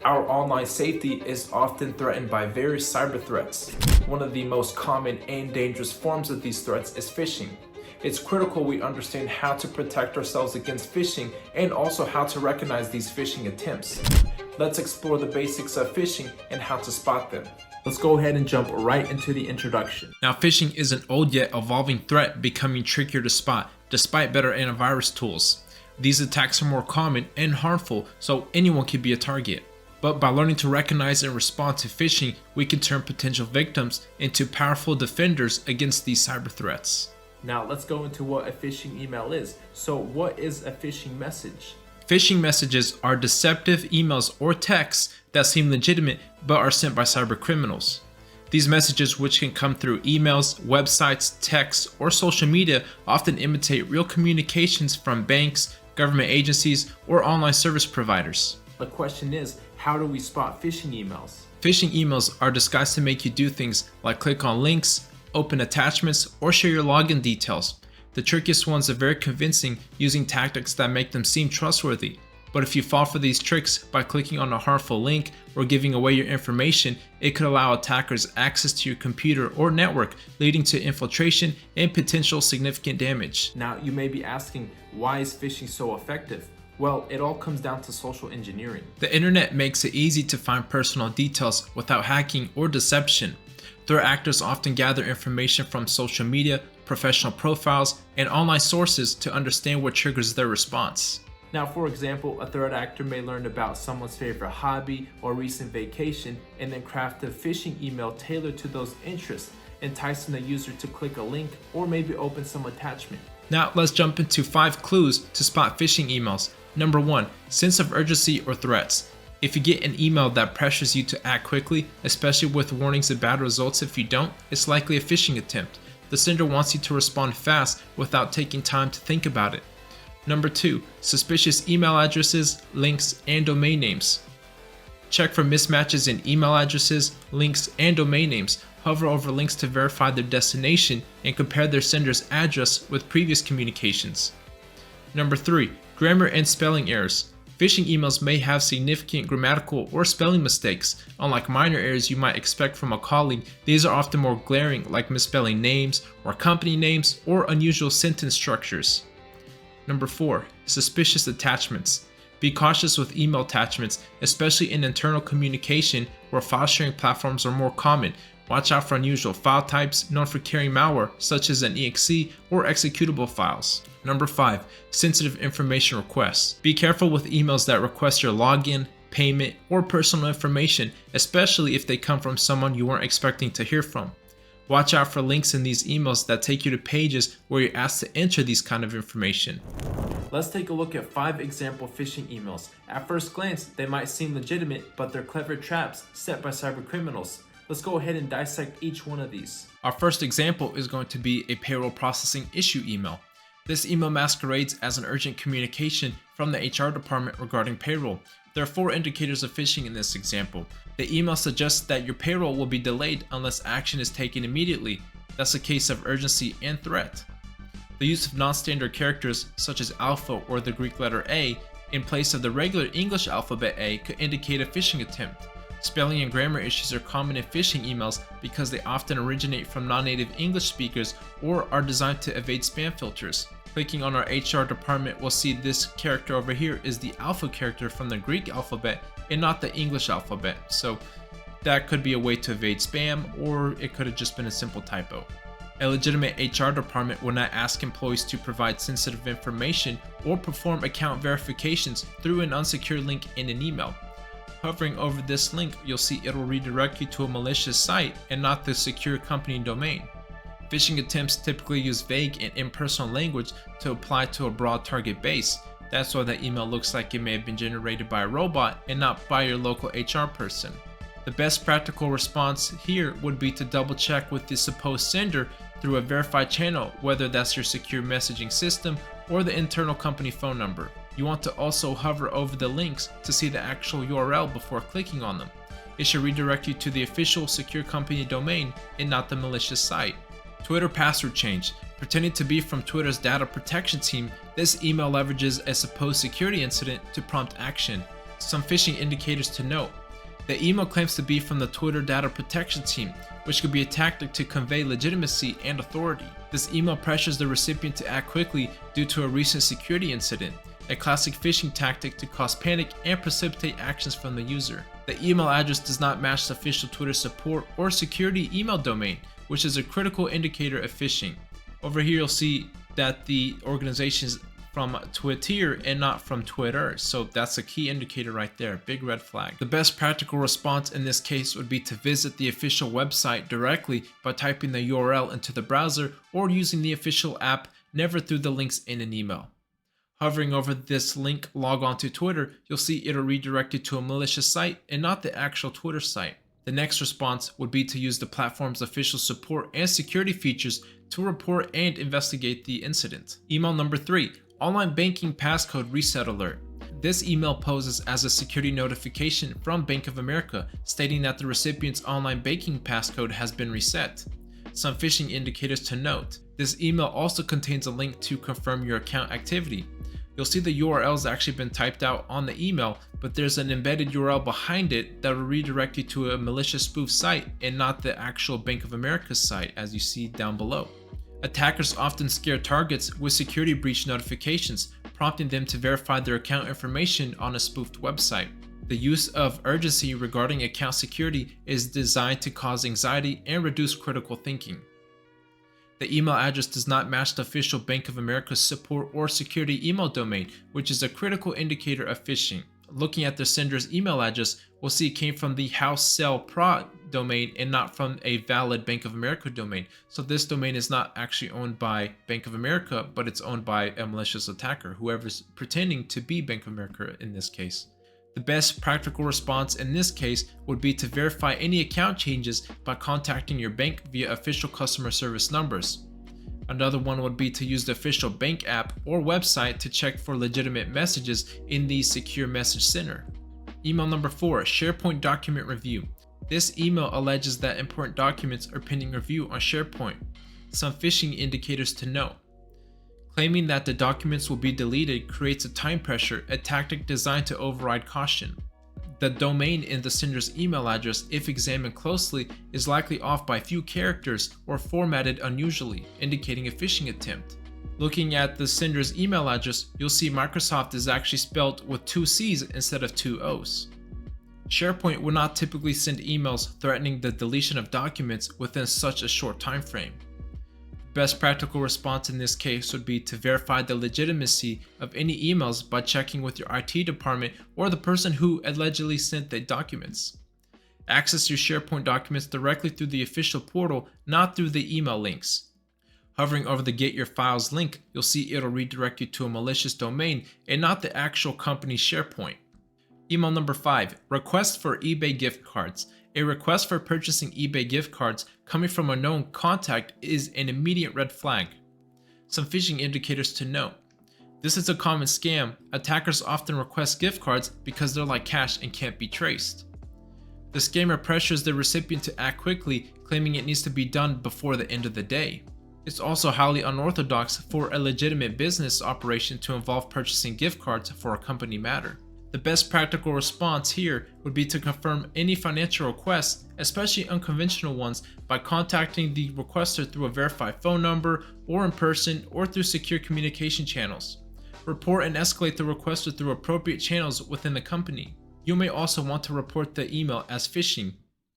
Our online safety is often threatened by various cyber threats. One of the most common and dangerous forms of these threats is phishing. It's critical we understand how to protect ourselves against phishing and also how to recognize these phishing attempts. Let's explore the basics of phishing and how to spot them. Let's go ahead and jump right into the introduction. Now, phishing is an old yet evolving threat becoming trickier to spot despite better antivirus tools. These attacks are more common and harmful, so anyone can be a target. But by learning to recognize and respond to phishing, we can turn potential victims into powerful defenders against these cyber threats. Now let's go into what a phishing email is. So what is a phishing message? Phishing messages are deceptive emails or texts that seem legitimate but are sent by cyber criminals. These messages, which can come through emails, websites, texts, or social media, often imitate real communications from banks, government agencies, or online service providers. The question is, how do we spot phishing emails? Phishing emails are disguised to make you do things like click on links, open attachments, or share your login details. The trickiest ones are very convincing, using tactics that make them seem trustworthy. But if you fall for these tricks by clicking on a harmful link or giving away your information, it could allow attackers access to your computer or network, leading to infiltration and potential significant damage. Now you may be asking, why is phishing so effective? Well, it all comes down to social engineering. The internet makes it easy to find personal details without hacking or deception. Threat actors often gather information from social media, professional profiles, and online sources to understand what triggers their response. Now, for example, a threat actor may learn about someone's favorite hobby or recent vacation and then craft a phishing email tailored to those interests, enticing the user to click a link or maybe open some attachment. Now let's jump into 5 clues to spot phishing emails. Number 1, sense of urgency or threats. If you get an email that pressures you to act quickly, especially with warnings of bad results if you don't, it's likely a phishing attempt. The sender wants you to respond fast without taking time to think about it. Number 2, suspicious email addresses, links, and domain names. Check for mismatches in email addresses, links, and domain names. Hover over links to verify their destination and compare their sender's address with previous communications. Number 3, grammar and spelling errors. Phishing emails may have significant grammatical or spelling mistakes. Unlike minor errors you might expect from a colleague, these are often more glaring, like misspelling names or company names or unusual sentence structures. Number 4, suspicious attachments. Be cautious with email attachments, especially in internal communication where file sharing platforms are more common. Watch out for unusual file types known for carrying malware, such as an exe or executable files. Number 5, sensitive information requests. Be careful with emails that request your login, payment, or personal information, especially if they come from someone you weren't expecting to hear from. Watch out for links in these emails that take you to pages where you're asked to enter these kind of information. Let's take a look at 5 example phishing emails. At first glance, they might seem legitimate, but they're clever traps set by cyber criminals. Let's go ahead and dissect each one of these. Our first example is going to be a payroll processing issue email. This email masquerades as an urgent communication from the HR department regarding payroll. There are 4 indicators of phishing in this example. The email suggests that your payroll will be delayed unless action is taken immediately. That's a case of urgency and threat. The use of non-standard characters such as alpha or the Greek letter A in place of the regular English alphabet A could indicate a phishing attempt. Spelling and grammar issues are common in phishing emails because they often originate from non-native English speakers or are designed to evade spam filters. Clicking on our HR department, we'll see this character over here is the alpha character from the Greek alphabet and not the English alphabet. So that could be a way to evade spam, or it could have just been a simple typo. A legitimate HR department will not ask employees to provide sensitive information or perform account verifications through an unsecured link in an email. Hovering over this link, you'll see it'll redirect you to a malicious site and not the secure company domain. Phishing attempts typically use vague and impersonal language to apply to a broad target base. That's why the email looks like it may have been generated by a robot and not by your local HR person. The best practical response here would be to double check with the supposed sender through a verified channel, whether that's your secure messaging system or the internal company phone number. You want to also hover over the links to see the actual URL before clicking on them. It should redirect you to the official secure company domain and not the malicious site. Twitter password change. Pretending to be from Twitter's data protection team, this email leverages a supposed security incident to prompt action. Some phishing indicators to note. The email claims to be from the Twitter data protection team, which could be a tactic to convey legitimacy and authority. This email pressures the recipient to act quickly due to a recent security incident, a classic phishing tactic to cause panic and precipitate actions from the user. The email address does not match the official Twitter support or security email domain, which is a critical indicator of phishing. Over here you'll see that the organization is from Twitter and not from Twitter, so that's a key indicator right there, big red flag. The best practical response in this case would be to visit the official website directly by typing the URL into the browser or using the official app, never through the links in an email. Hovering over this link, log on to Twitter, you'll see it'll redirect you to a malicious site and not the actual Twitter site. The next response would be to use the platform's official support and security features to report and investigate the incident. Email number 3. Online banking passcode reset alert. This email poses as a security notification from Bank of America stating that the recipient's online banking passcode has been reset. Some phishing indicators to note. This email also contains a link to confirm your account activity. You'll see the URL has actually been typed out on the email, but there's an embedded URL behind it that will redirect you to a malicious spoof site and not the actual Bank of America site, as you see down below. Attackers often scare targets with security breach notifications, prompting them to verify their account information on a spoofed website. The use of urgency regarding account security is designed to cause anxiety and reduce critical thinking. The email address does not match the official Bank of America support or security email domain, which is a critical indicator of phishing. Looking at the sender's email address, we'll see it came from the HouseSellPro domain and not from a valid Bank of America domain. So this domain is not actually owned by Bank of America, but it's owned by a malicious attacker, whoever's pretending to be Bank of America in this case. The best practical response in this case would be to verify any account changes by contacting your bank via official customer service numbers. Another one would be to use the official bank app or website to check for legitimate messages in the secure message center. Email number 4, SharePoint document review. This email alleges that important documents are pending review on SharePoint. Some phishing indicators to note. Claiming that the documents will be deleted creates a time pressure, a tactic designed to override caution. The domain in the sender's email address, if examined closely, is likely off by a few characters or formatted unusually, indicating a phishing attempt. Looking at the sender's email address, you'll see Microsoft is actually spelled with 2 C's instead of 2 O's. SharePoint would not typically send emails threatening the deletion of documents within such a short time frame. Best practical response in this case would be to verify the legitimacy of any emails by checking with your IT department or the person who allegedly sent the documents. Access your SharePoint documents directly through the official portal, not through the email links. Hovering over the Get Your Files link, you'll see it'll redirect you to a malicious domain and not the actual company's SharePoint. Email number 5, request for eBay gift cards. A request for purchasing eBay gift cards coming from a known contact is an immediate red flag. Some phishing indicators to note. This is a common scam. Attackers often request gift cards because they're like cash and can't be traced. The scammer pressures the recipient to act quickly, claiming it needs to be done before the end of the day. It's also highly unorthodox for a legitimate business operation to involve purchasing gift cards for a company matter. The best practical response here would be to confirm any financial requests, especially unconventional ones, by contacting the requester through a verified phone number or in person or through secure communication channels. Report and escalate the requester through appropriate channels within the company. You may also want to report the email as phishing.